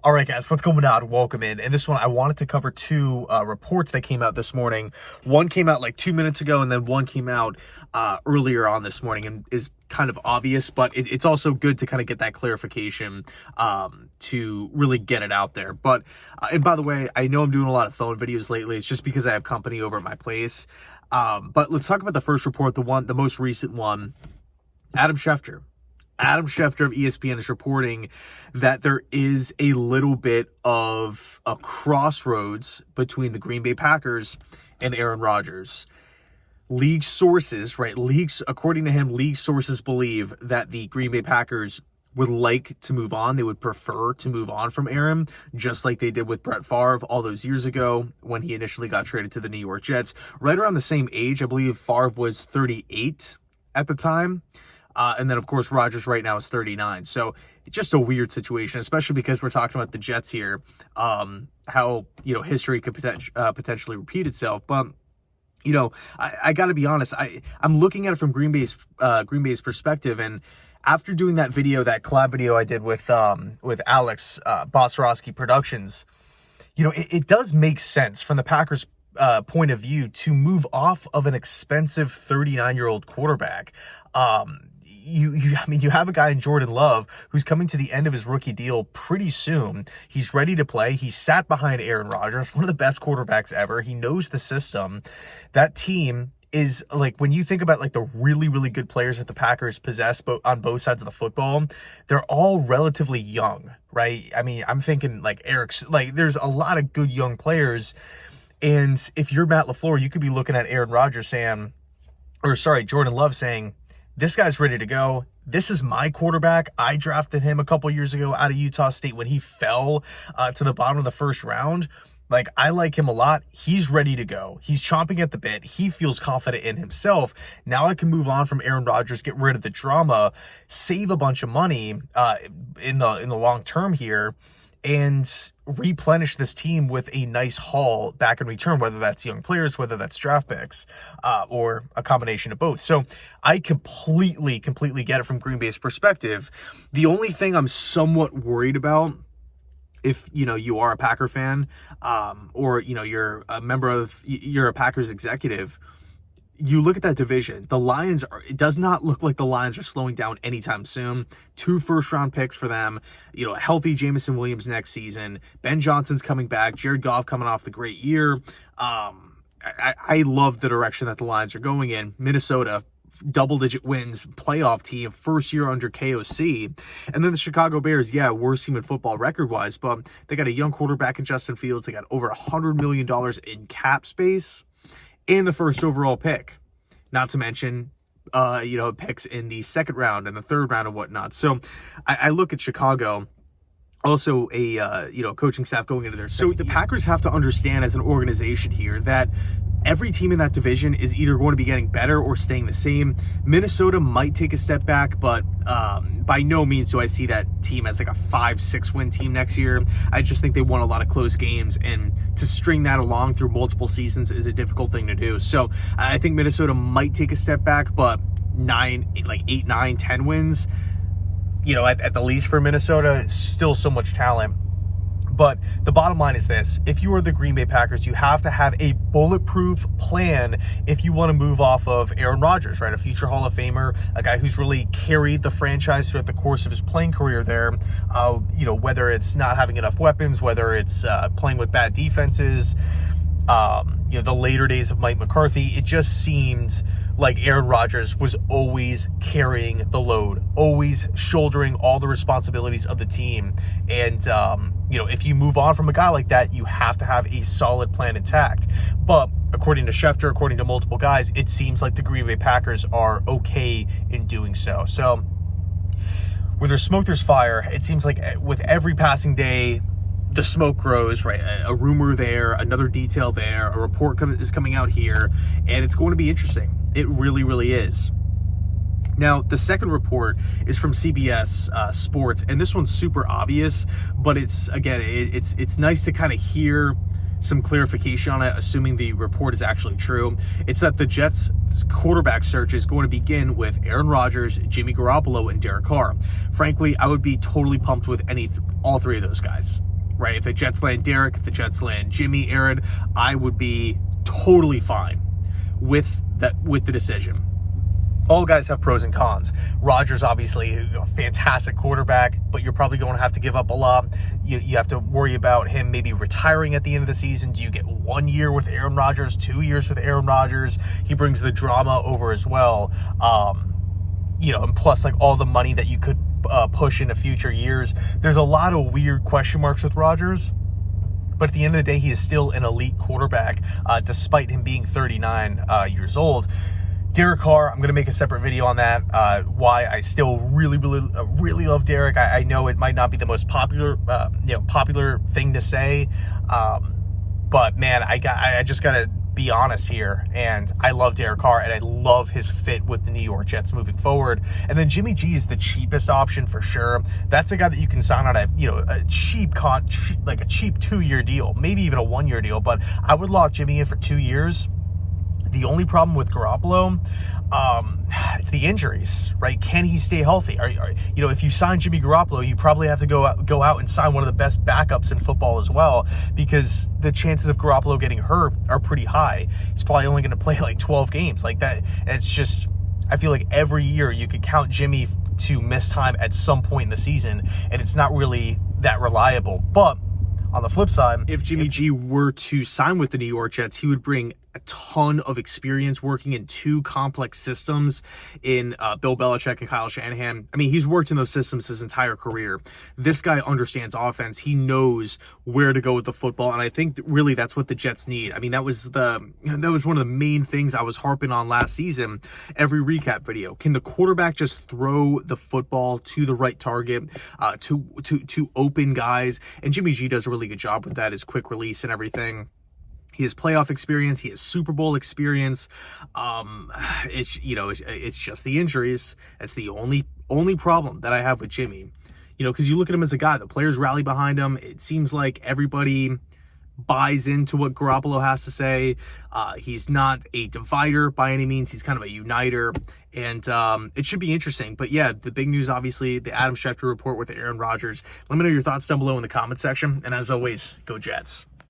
All right, guys, what's going on? Welcome in. And this one, I wanted to cover two reports that came out this morning. One came out like 2 minutes ago, and then one came out earlier on this morning and is kind of obvious, but it's also good to kind of get that clarification to really get it out there. But, and by the way, I know I'm doing a lot of phone videos lately. It's just because I have company over at my place. But let's talk about the first report, the most recent one. Adam Schefter of ESPN is reporting that there is a little bit of a crossroads between the Green Bay Packers and Aaron Rodgers. League sources, according to him, league sources believe that the Green Bay Packers would like to move on. They would prefer to move on from Aaron, just like they did with Brett Favre all those years ago when he initially got traded to the New York Jets. Right around the same age, I believe Favre was 38 at the time. And then, of course, Rodgers right now is 39. So it's just a weird situation, especially because we're talking about the Jets here, how, history could potentially repeat itself. But, I got to be honest, I'm looking at it from Green Bay's perspective. And after doing that video, that collab video I did with Alex, Bosrowski Productions, it does make sense from the Packers' point of view to move off of an expensive 39-year-old quarterback. You have a guy in Jordan Love who's coming to the end of his rookie deal pretty soon. He's ready to play. He sat behind Aaron Rodgers, one of the best quarterbacks ever. He knows the system. That team is, like, when you think about like the really, really good players that the Packers possess on both sides of the football, they're all relatively young, right? I mean, I'm thinking like there's a lot of good young players. And if you're Matt LaFleur, you could be looking at Aaron Rodgers Jordan Love saying, this guy's ready to go. This is my quarterback. I drafted him a couple years ago out of Utah State when he fell to the bottom of the first round. Like, I like him a lot. He's ready to go. He's chomping at the bit. He feels confident in himself. Now I can move on from Aaron Rodgers, get rid of the drama, save a bunch of money in the long term here, and replenish this team with a nice haul back in return, whether that's young players, whether that's draft picks, or a combination of both. So I completely get it from Green Bay's perspective. The only thing I'm somewhat worried about, if you are a Packer fan, or you're a Packers executive, you look at that division. It does not look like the Lions are slowing down anytime soon. 2 first-round picks for them. A healthy Jameson Williams next season. Ben Johnson's coming back. Jared Goff coming off the great year. I love the direction that the Lions are going in. Minnesota, double-digit wins, playoff team, first year under KOC. And then the Chicago Bears, worst team in football record-wise, but they got a young quarterback in Justin Fields. They got over $100 million in cap space. And the first overall pick, not to mention, picks in the second round and the third round and whatnot. So I look at Chicago, also a coaching staff going into there. So the Packers have to understand as an organization here that every team in that division is either going to be getting better or staying the same. Minnesota might take a step back, but by no means do I see that team as like a 5-6 win team next year. I just think they won a lot of close games, and to string that along through multiple seasons is a difficult thing to do. So I think Minnesota might take a step back, but 8, 9, 10 wins, at the least for Minnesota, still so much talent. But the bottom line is this: if you are the Green Bay Packers, you have to have a bulletproof plan if you want to move off of Aaron Rodgers, right? A future Hall of Famer, a guy who's really carried the franchise throughout the course of his playing career there. Whether it's not having enough weapons, whether it's playing with bad defenses, the later days of Mike McCarthy, it just seemed like Aaron Rodgers was always carrying the load, always shouldering all the responsibilities of the team. And, if you move on from a guy like that, you have to have a solid plan intact. But according to Schefter, according to multiple guys, it seems like the Green Bay Packers are okay in doing so. So where there's smoke, there's fire. It seems like with every passing day, the smoke grows, right? A rumor there, another detail there, a report is coming out here, and it's going to be interesting. It really, really is. Now, the second report is from CBS Sports, and this one's super obvious, but it's nice to kind of hear some clarification on it, assuming the report is actually true. It's that the Jets quarterback search is going to begin with Aaron Rodgers, Jimmy Garoppolo, and Derek Carr. Frankly, I would be totally pumped with all three of those guys. right? If the Jets land Derek, if the Jets land Jimmy, Aaron, I would be totally fine with the decision. All guys have pros and cons. Rodgers, obviously, a fantastic quarterback, but you're probably going to have to give up a lot. You have to worry about him maybe retiring at the end of the season. Do you get 1 year with Aaron Rodgers, 2 years with Aaron Rodgers? He brings the drama over as well. And plus, like, all the money that you could push into future years. There's a lot of weird question marks with Rodgers. But at the end of the day, he is still an elite quarterback, despite him being 39 years old. Derek Carr, I'm going to make a separate video on that, why I still really love Derek. I know it might not be the most popular thing to say, but man, I just got to be honest here, and I love Derek Carr, and I love his fit with the New York Jets moving forward. And then Jimmy G is the cheapest option for sure. That's a guy that you can sign on a cheap 2-year deal, maybe even a 1-year deal, but I would lock Jimmy in for 2 years. The only problem with Garoppolo, it's the injuries, right? Can he stay healthy? If you sign Jimmy Garoppolo, you probably have to go out and sign one of the best backups in football as well, because the chances of Garoppolo getting hurt are pretty high. He's probably only going to play like 12 games like that. And it's just, I feel like every year you could count Jimmy to miss time at some point in the season, and it's not really that reliable. But on the flip side, if Jimmy G were to sign with the New York Jets, he would bring a ton of experience working in 2 complex systems in Bill Belichick and Kyle Shanahan. I mean, he's worked in those systems his entire career. This guy understands offense. He knows where to go with the football, and I think really that's what the Jets need. I mean, that was one of the main things I was harping on last season, every recap video. Can the quarterback just throw the football to the right target, to open guys? And Jimmy G does a really good job with that, his quick release and everything. He has playoff experience. He has Super Bowl experience. It's just the injuries. That's the only problem that I have with Jimmy. Because you look at him as a guy, the players rally behind him. It seems like everybody buys into what Garoppolo has to say. He's not a divider by any means. He's kind of a uniter. And it should be interesting. But yeah, the big news, obviously, the Adam Schefter report with Aaron Rodgers. Let me know your thoughts down below in the comment section. And as always, go Jets.